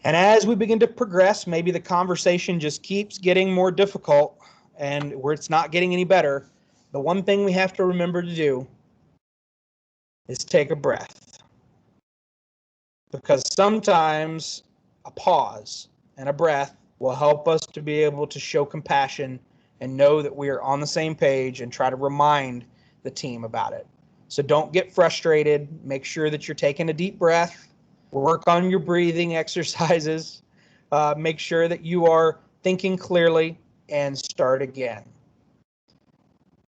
And as we begin to progress, maybe the conversation just keeps getting more difficult and where it's not getting any better. The one thing we have to remember to do is take a breath. Because sometimes a pause and a breath will help us to be able to show compassion and know that we are on the same page and try to remind the team about it. So don't get frustrated. Make sure that you're taking a deep breath. Work on your breathing exercises. Make sure that you are thinking clearly and start again.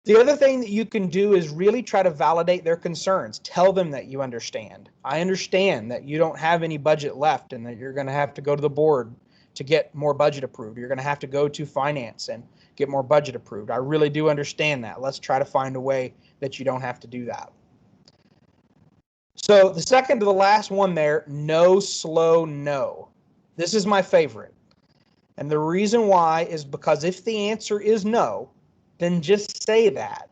The other thing that you can do is really try to validate their concerns. Tell them that you understand. I understand that you don't have any budget left and that you're going to have to go to the board to get more budget approved. You're going to have to go to finance and get more budget approved. I really do understand that. Let's try to find a way that you don't have to do that. So the second to the last one there, no, slow, no. This is my favorite. And the reason why is because if the answer is no, then just say that.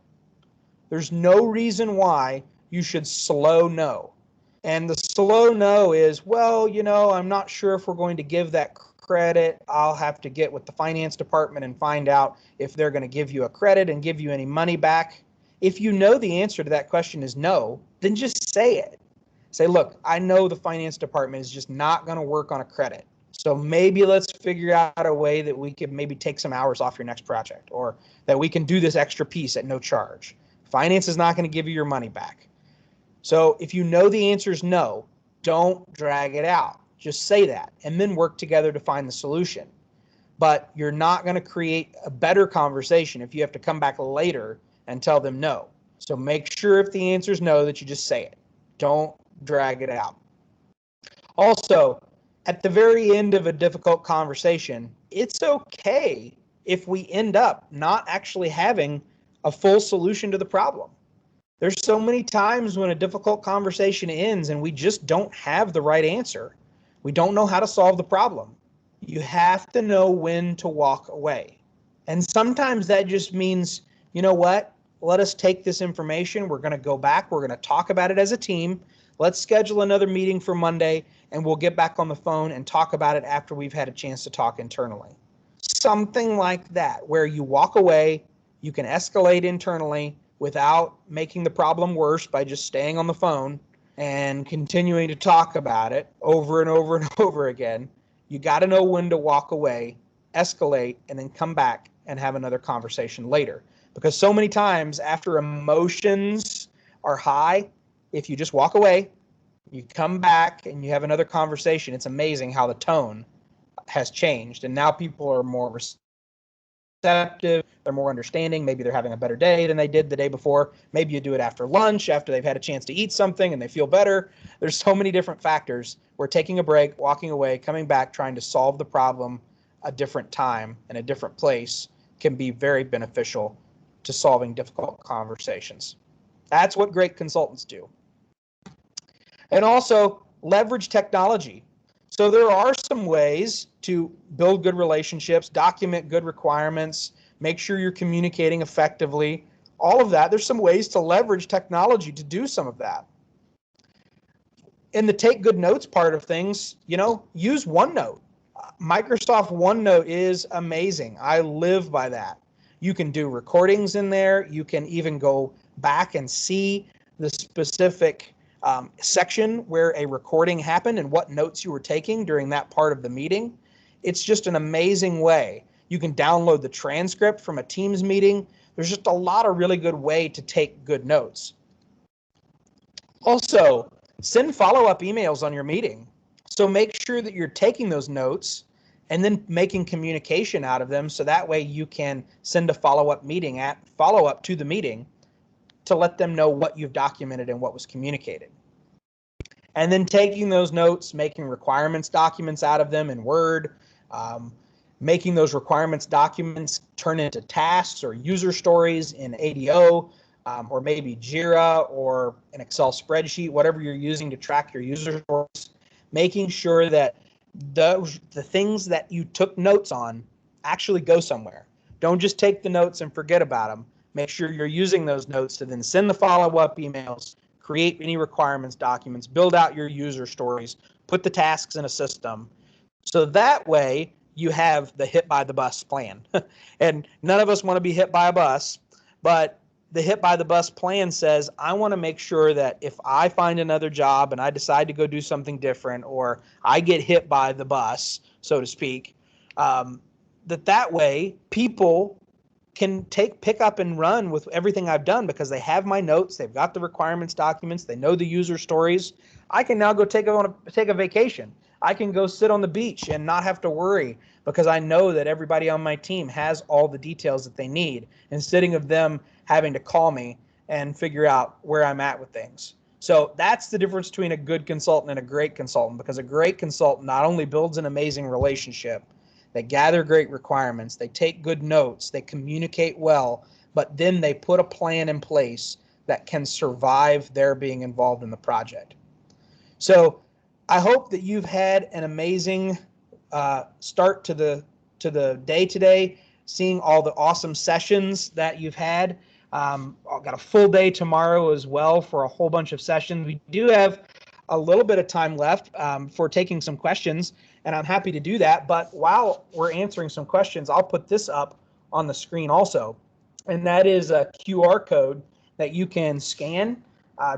There's no reason why you should slow no. And the slow no is, well, I'm not sure if we're going to give that credit. I'll have to get with the finance department and find out if they're going to give you a credit and give you any money back. If you know the answer to that question is no, then just say it. Say, look, I know the finance department is just not going to work on a credit. So maybe let's figure out a way that we could maybe take some hours off your next project, or that we can do this extra piece at no charge. Finance is not going to give you your money back. So if you know the answer is no, don't drag it out. Just say that and then work together to find the solution. But you're not going to create a better conversation if you have to come back later and tell them no. So make sure if the answer is no that you just say it. Don't drag it out. Also, at the very end of a difficult conversation, it's okay if we end up not actually having a full solution to the problem. There's so many times when a difficult conversation ends and we just don't have the right answer. We don't know how to solve the problem. You have to know when to walk away. And sometimes that just means, you know what? Let us take this information. We're going to go back. We're going to talk about it as a team. Let's schedule another meeting for Monday, and we'll get back on the phone and talk about it after we've had a chance to talk internally. Something like that, where you walk away, you can escalate internally without making the problem worse by just staying on the phone and continuing to talk about it over and over and over again. You got to know when to walk away, escalate, and then come back and have another conversation later. Because so many times after emotions are high, if you just walk away, you come back and you have another conversation, it's amazing how the tone has changed. And now people are more receptive, they're more understanding. Maybe they're having a better day than they did the day before. Maybe you do it after lunch, after they've had a chance to eat something and they feel better. There's so many different factors. We're taking a break, walking away, coming back, trying to solve the problem a different time and a different place can be very beneficial to solving difficult conversations. That's what great consultants do. And also leverage technology. So there are some ways to build good relationships, document good requirements, make sure you're communicating effectively, all of that. There's some ways to leverage technology to do some of that. In the take good notes part of things, use OneNote. Microsoft OneNote is amazing. I live by that. You can do recordings in there. You can even go back and see the specific section where a recording happened and what notes you were taking during that part of the meeting. It's just an amazing way. You can download the transcript from a Teams meeting. There's just a lot of really good way to take good notes. Also, send follow-up emails on your meeting. So make sure that you're taking those notes and then making communication out of them, so that way you can send a follow-up to the meeting to let them know what you've documented and what was communicated. And then taking those notes, making requirements documents out of them in Word, making those requirements documents turn into tasks or user stories in ADO, or maybe Jira or an Excel spreadsheet, whatever you're using to track your user stories, making sure that the things that you took notes on actually go somewhere. Don't just take the notes and forget about them. Make sure you're using those notes to then send the follow-up emails, create any requirements documents, build out your user stories, put the tasks in a system. So that way you have the hit by the bus plan. And none of us want to be hit by a bus, but the hit by the bus plan says, I want to make sure that if I find another job and I decide to go do something different, or I get hit by the bus, so to speak, that way people can pick up and run with everything I've done because they have my notes, they've got the requirements documents, they know the user stories. I can now go take a vacation. I can go sit on the beach and not have to worry because I know that everybody on my team has all the details that they need, instead of them having to call me and figure out where I'm at with things. So that's the difference between a good consultant and a great consultant, because a great consultant not only builds an amazing relationship, they gather great requirements, they take good notes, they communicate well, but then they put a plan in place that can survive their being involved in the project. So I hope that you've had an amazing start to the day today, seeing all the awesome sessions that you've had. I've got a full day tomorrow as well for a whole bunch of sessions. We do have a little bit of time left for taking some questions, and I'm happy to do that. But while we're answering some questions, I'll put this up on the screen also, and that is a QR code that you can scan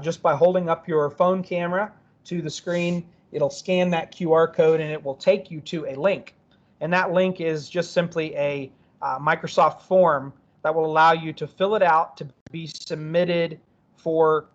just by holding up your phone camera to the screen. It'll scan that QR code and it will take you to a link, and that link is just simply a Microsoft form that will allow you to fill it out to be submitted for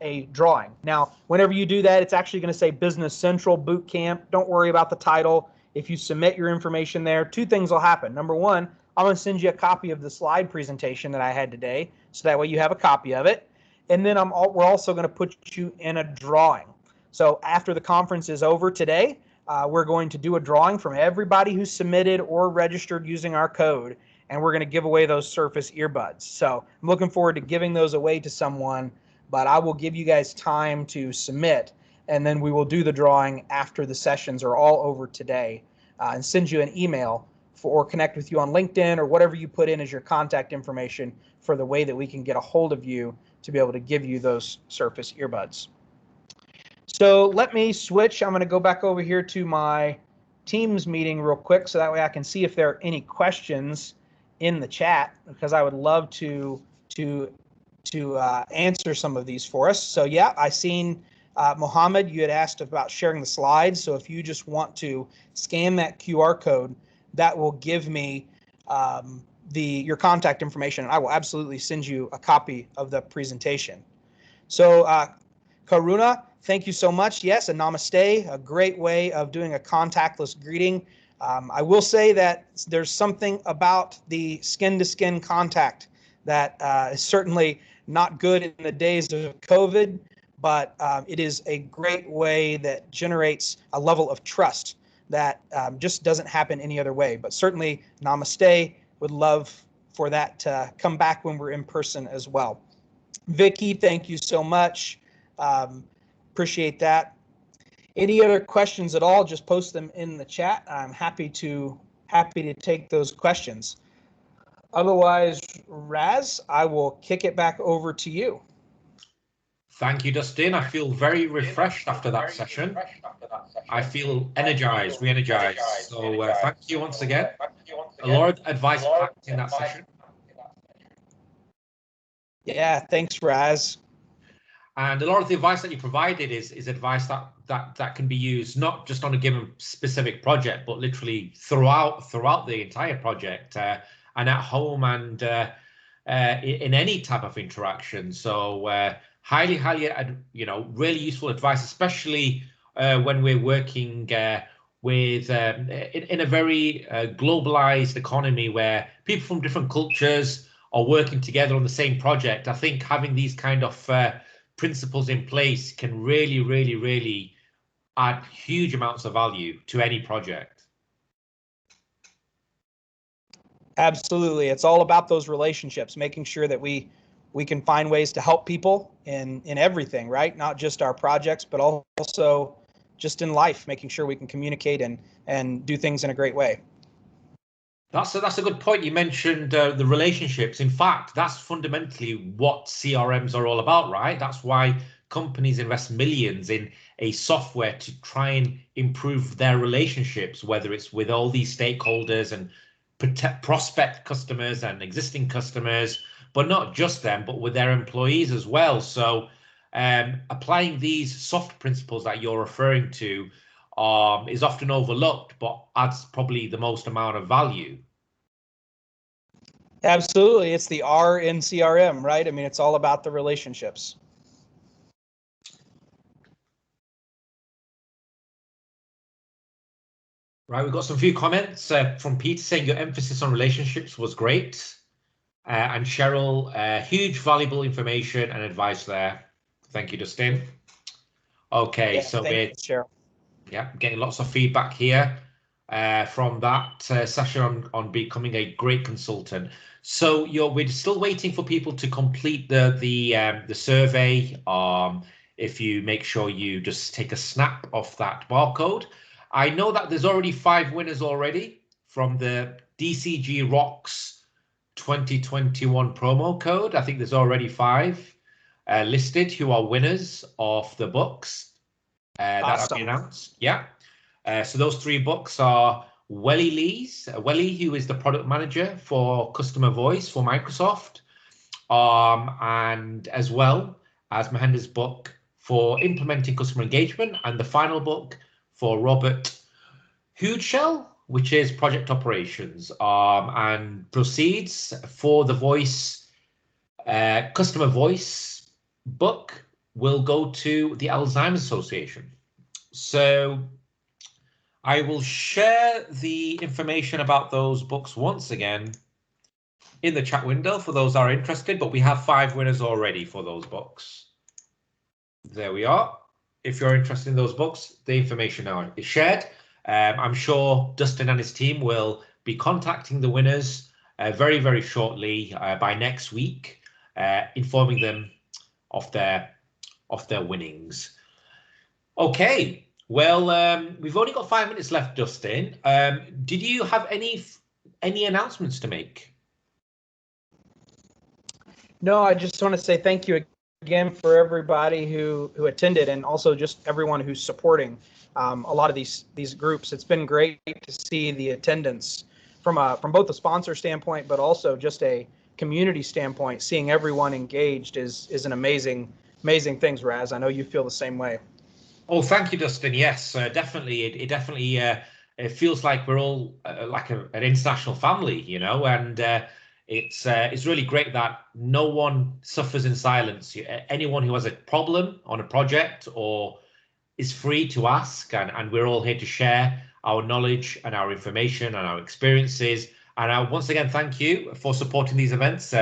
a drawing. Now, whenever you do that, it's actually going to say Business Central Bootcamp. Don't worry about the title. If you submit your information there, two things will happen. Number one, I'm going to send you a copy of the slide presentation that I had today, so that way you have a copy of it. And then we're also going to put you in a drawing. So after the conference is over today, we're going to do a drawing from everybody who submitted or registered using our code, and we're going to give away those Surface earbuds. So I'm looking forward to giving those away to someone, but I will give you guys time to submit, and then we will do the drawing after the sessions are all over today, and send you an email or connect with you on LinkedIn or whatever you put in as your contact information for the way that we can get a hold of you to be able to give you those Surface earbuds. So let me switch. I'm going to go back over here to my Teams meeting real quick, so that way I can see if there are any questions in the chat, because I would love to answer some of these for us. So yeah, I seen Mohammed, you had asked about sharing the slides. So if you just want to scan that QR code, that will give me your contact information, and I will absolutely send you a copy of the presentation. So Karuna, thank you so much. Yes, a namaste, a great way of doing a contactless greeting. I will say that there's something about the skin-to-skin contact that is certainly not good in the days of COVID, but it is a great way that generates a level of trust that just doesn't happen any other way. But certainly, namaste. Would love for that to come back when we're in person as well. Vicky, thank you so much. Appreciate that. Any other questions at all, just post them in the chat. I'm happy to take those questions. Otherwise, Raz, I will kick it back over to you. Thank you, Dustin. I feel very refreshed after that session. I feel energized, re-energized. So thank you once again. A lot of advice packed in that session. Yeah, thanks, Raz. And a lot of the advice that you provided is advice that can be used not just on a given specific project, but literally throughout the entire project and at home and in any type of interaction. So highly, really useful advice, especially when we're working with in a very globalized economy where people from different cultures are working together on the same project. I think having these kind of principles in place can really add huge amounts of value to any project. Absolutely. It's all about those relationships, making sure that we can find ways to help people in everything, right? Not just our projects, but also just in life, making sure we can communicate and do things in a great way. That's a good point. You mentioned the relationships. In fact, that's fundamentally what CRMs are all about, right? That's why companies invest millions in a software to try and improve their relationships, whether it's with all these stakeholders and prospect customers and existing customers, but not just them, but with their employees as well. So applying these soft principles that you're referring to is often overlooked, but adds probably the most amount of value. Absolutely. It's the R in CRM, right? I mean, it's all about the relationships. Right, we've got some few comments from Peter saying your emphasis on relationships was great. And Cheryl, huge valuable information and advice there. Thank you, Dustin. Okay, yeah, so we're getting lots of feedback here from that session on becoming a great consultant. So we're still waiting for people to complete the survey. If you make sure you just take a snap of that barcode. I know that there's already 5 winners already from the DCG Rocks 2021 promo code. I think there's already 5 listed who are winners of the books that have been announced. Yeah. So those 3 books are Welly, who is the product manager for customer voice for Microsoft, and as well as Mahendra's book for implementing customer engagement, and the final book for Robert Hoodshell, which is project operations, and proceeds for the voice customer voice book will go to the Alzheimer's Association. So I will share the information about those books once again in the chat window for those that are interested, but we have 5 winners already for those books. There we are. If you're interested in those books, the information now is shared. I'm sure Dustin and his team will be contacting the winners very shortly by next week, informing them of their winnings. Okay, well, we've only got 5 minutes left, Dustin. Did you have any announcements to make? No, I just want to say thank you again for everybody who attended, and also just everyone who's supporting a lot of these groups. It's been great to see the attendance from both a sponsor standpoint, but also just a community standpoint. Seeing everyone engaged is an amazing thing, Raz. I know you feel the same way. Oh, thank you, Dustin. Yes, definitely. It definitely it feels like we're all like an international family, you know, and it's really great that no one suffers in silence. Anyone who has a problem on a project or is free to ask, and we're all here to share our knowledge and our information and our experiences. And I once again thank you for supporting these events,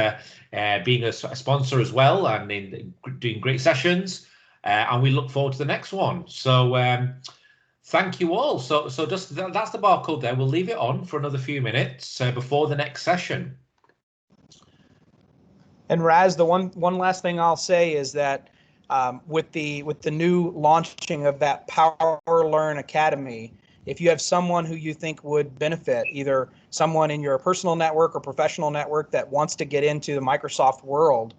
being a sponsor as well, and in doing great sessions. And we look forward to the next one. So Thank you all. So just that's the barcode there. We'll leave it on for another few minutes before the next session. And Raz, the one last thing I'll say is that with the new launching of that Power Learn Academy, if you have someone who you think would benefit, either someone in your personal network or professional network that wants to get into the Microsoft world,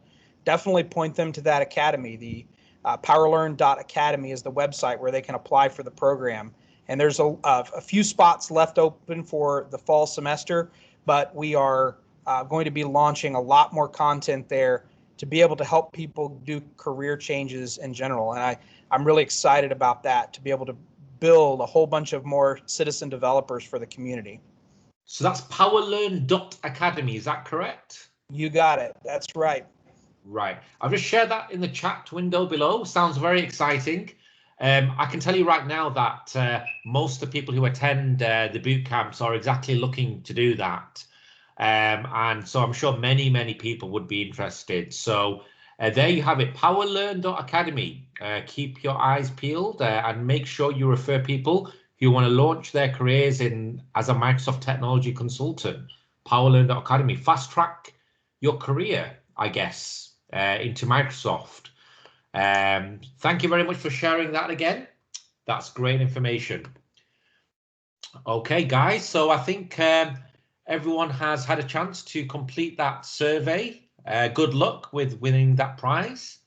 definitely point them to that academy. The powerlearn.academy is the website where they can apply for the program. And there's a few spots left open for the fall semester, but we are going to be launching a lot more content there to be able to help people do career changes in general. And I'm really excited about that, to be able to build a whole bunch of more citizen developers for the community. So that's powerlearn.academy, is that correct? You got it. That's right. Right. I've just shared that in the chat window below. Sounds very exciting. I can tell you right now that most of the people who attend the boot camps are exactly looking to do that. And so I'm sure many people would be interested. So there you have it, powerlearn.academy. Keep your eyes peeled and make sure you refer people who want to launch their careers as a Microsoft technology consultant. Powerlearn.academy. Fast track your career, I guess, into Microsoft. Thank you very much for sharing that again. That's great information. Okay, guys, so I think everyone has had a chance to complete that survey. Good luck with winning that prize.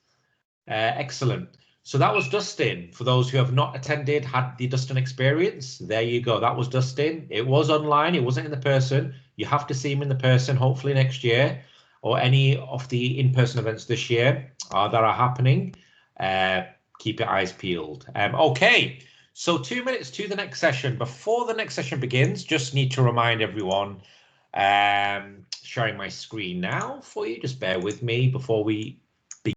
Excellent. So that was Dustin. For those who have not attended, had the Dustin experience, there you go. That was Dustin. It was online. It wasn't in the person. You have to see him in the person, hopefully next year, or any of the in-person events this year that are happening. Keep your eyes peeled. Okay. So 2 minutes to the next session. Before the next session begins, just need to remind everyone, sharing my screen now for you. Just bear with me before we